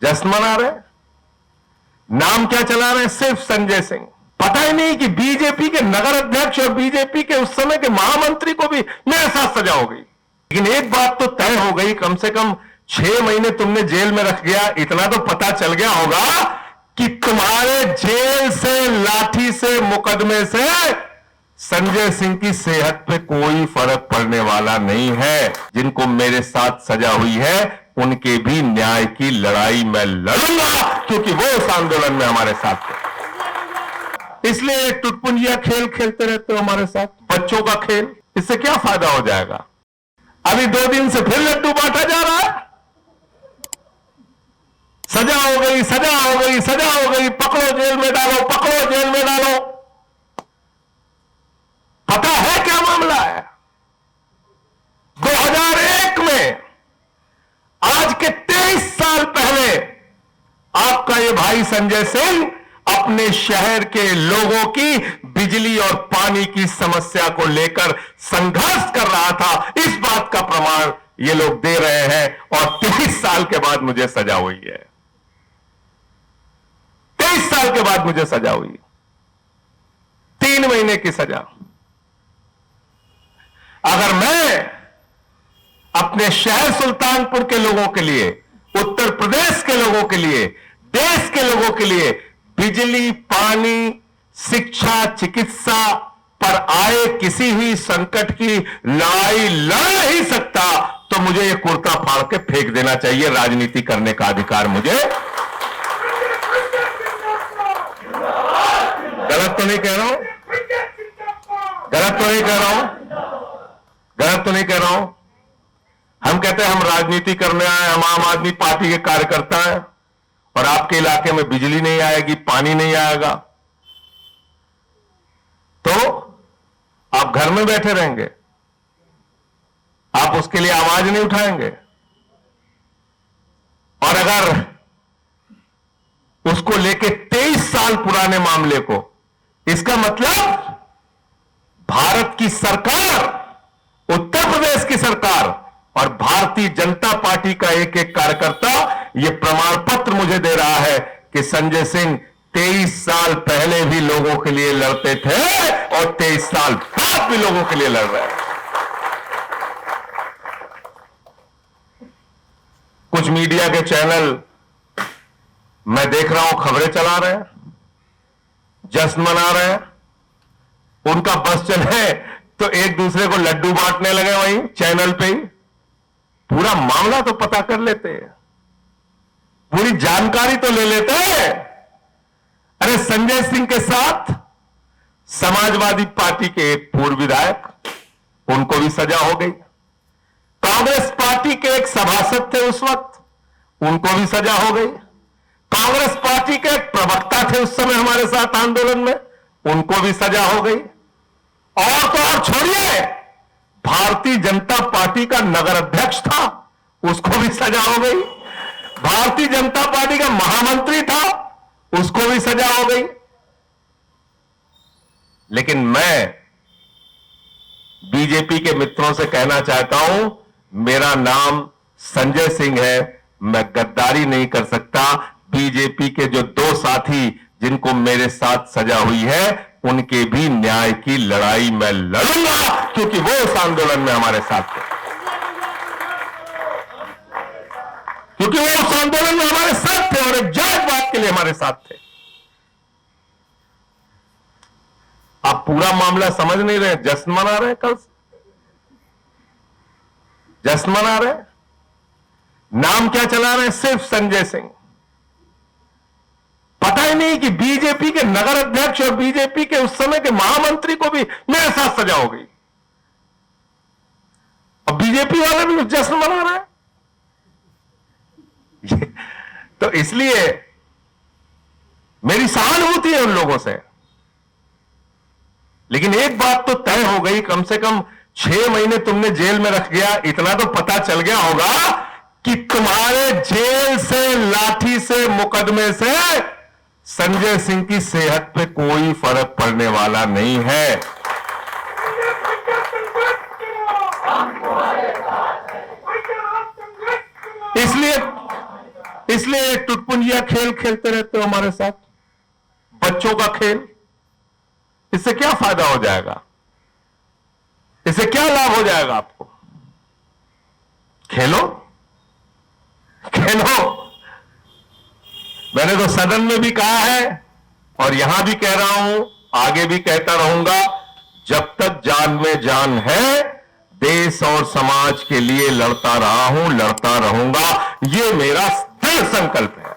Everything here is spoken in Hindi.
जश्न मना रहे, नाम क्या चला रहे हैं, सिर्फ संजय सिंह। पता ही नहीं कि बीजेपी के नगर अध्यक्ष और बीजेपी के उस समय के महामंत्री को भी मेरे साथ सजा हो गई। लेकिन एक बात तो तय हो गई, कम से कम 6 महीने तुमने जेल में रख गया, इतना तो पता चल गया होगा कि तुम्हारे जेल से, लाठी से, मुकदमे से संजय सिंह की सेहत पे कोई फर्क पड़ने वाला नहीं है। जिनको मेरे साथ सजा हुई है उनके भी न्याय की लड़ाई मैं लड़ूंगा, क्योंकि वो उस आंदोलन में हमारे साथ थे। इसलिए टुटपुंजिया खेल खेलते रहते हो हमारे साथ, बच्चों का खेल। इससे क्या फायदा हो जाएगा? अभी 2 दिन से फिर लड्डू बांटा जा रहा है। सजा हो गई, सजा हो गई, सजा हो गई, पकड़ो जेल में डालो, पकड़ो जेल में डालो। पता है क्या मामला है? 2001 में, आज के 23 साल पहले, आपका ये भाई संजय सिंह अपने शहर के लोगों की बिजली और पानी की समस्या को लेकर संघर्ष कर रहा था। इस बात का प्रमाण ये लोग दे रहे हैं और 23 साल के बाद मुझे सजा हुई है। 23 साल के बाद मुझे सजा हुई, 3 महीने की सजा। अगर मैं अपने शहर सुल्तानपुर के लोगों के लिए, उत्तर प्रदेश के लोगों के लिए, देश के लोगों के लिए बिजली, पानी, शिक्षा, चिकित्सा पर आए किसी भी संकट की लड़ाई लड़ नहीं सकता, तो मुझे ये कुर्ता फाड़ के फेंक देना चाहिए। राजनीति करने का अधिकार मुझे। गलत तो नहीं कह रहा हूं, गलत तो नहीं कह रहा हूं, गलत तो नहीं कह रहा हूं। हम कहते हैं हम राजनीति करने आए, हम आम आदमी पार्टी के कार्यकर्ता हैं, और आपके इलाके में बिजली नहीं आएगी, पानी नहीं आएगा, तो आप घर में बैठे रहेंगे, आप उसके लिए आवाज नहीं उठाएंगे। और अगर उसको लेके 23 साल पुराने मामले को, इसका मतलब भारत की सरकार, उत्तर प्रदेश की सरकार और भारतीय जनता पार्टी का एक एक कार्यकर्ता यह प्रमाण पत्र मुझे दे रहा है कि संजय सिंह 23 साल पहले भी लोगों के लिए लड़ते थे और 23 साल बाद भी लोगों के लिए लड़ रहे हैं। कुछ मीडिया के चैनल मैं देख रहा हूं खबरें चला रहे हैं, जश्न मना रहे हैं, उनका बस चले तो एक दूसरे को लड्डू बांटने लगे वहीं चैनल पे ही। पूरा मामला तो पता कर लेते हैं, पूरी जानकारी तो ले लेते हैं। अरे संजय सिंह के साथ समाजवादी पार्टी के एक पूर्व विधायक, उनको भी सजा हो गई। कांग्रेस पार्टी के एक सभासद थे उस वक्त, उनको भी सजा हो गई। कांग्रेस पार्टी के एक प्रवक्ता थे उस समय हमारे साथ आंदोलन में, उनको भी सजा हो गई। और तो और छोड़िए, भारतीय जनता पार्टी का नगर अध्यक्ष था, उसको भी सजा हो गई। भारतीय जनता पार्टी का महामंत्री था, उसको भी सजा हो गई। लेकिन मैं बीजेपी के मित्रों से कहना चाहता हूं, मेरा नाम संजय सिंह है, मैं गद्दारी नहीं कर सकता। बीजेपी के जो 2 साथी जिनको मेरे साथ सजा हुई है, उनके भी न्याय की लड़ाई मैं लड़ूंगा, क्योंकि वो उस आंदोलन में हमारे साथ थे, क्योंकि वो उस आंदोलन में हमारे साथ थे और एक जायज बात के लिए हमारे साथ थे। आप पूरा मामला समझ नहीं रहे, जश्न मना रहे हैं, कल जश्न मना रहे हैं। नाम क्या चला रहे हैं, सिर्फ संजय सिंह। पता ही नहीं कि बीजेपी के नगर अध्यक्ष और बीजेपी के उस समय के महामंत्री को भी मेरे साथ सजा हो गई। अब बीजेपी वाले भी जश्न मना रहे हैं। तो इसलिए मेरी सहानुभूति है उन लोगों से। लेकिन एक बात तो तय हो गई, कम से कम 6 महीने तुमने जेल में रख गया, इतना तो पता चल गया होगा कि तुम्हारे जेल से, लाठी से, मुकदमे से संजय सिंह की सेहत पे कोई फर्क पड़ने वाला नहीं है। इसलिए इसलिए टुटपुंजिया खेल खेलते रहते हो हमारे साथ, बच्चों का खेल। इससे क्या फायदा हो जाएगा? इससे क्या लाभ हो जाएगा आपको? खेलो, खेलो। मैंने तो सदन में भी कहा है और यहां भी कह रहा हूं, आगे भी कहता रहूंगा, जब तक जान में जान है देश और समाज के लिए लड़ता रहा हूं, लड़ता रहूंगा। ये मेरा दृढ़ संकल्प है।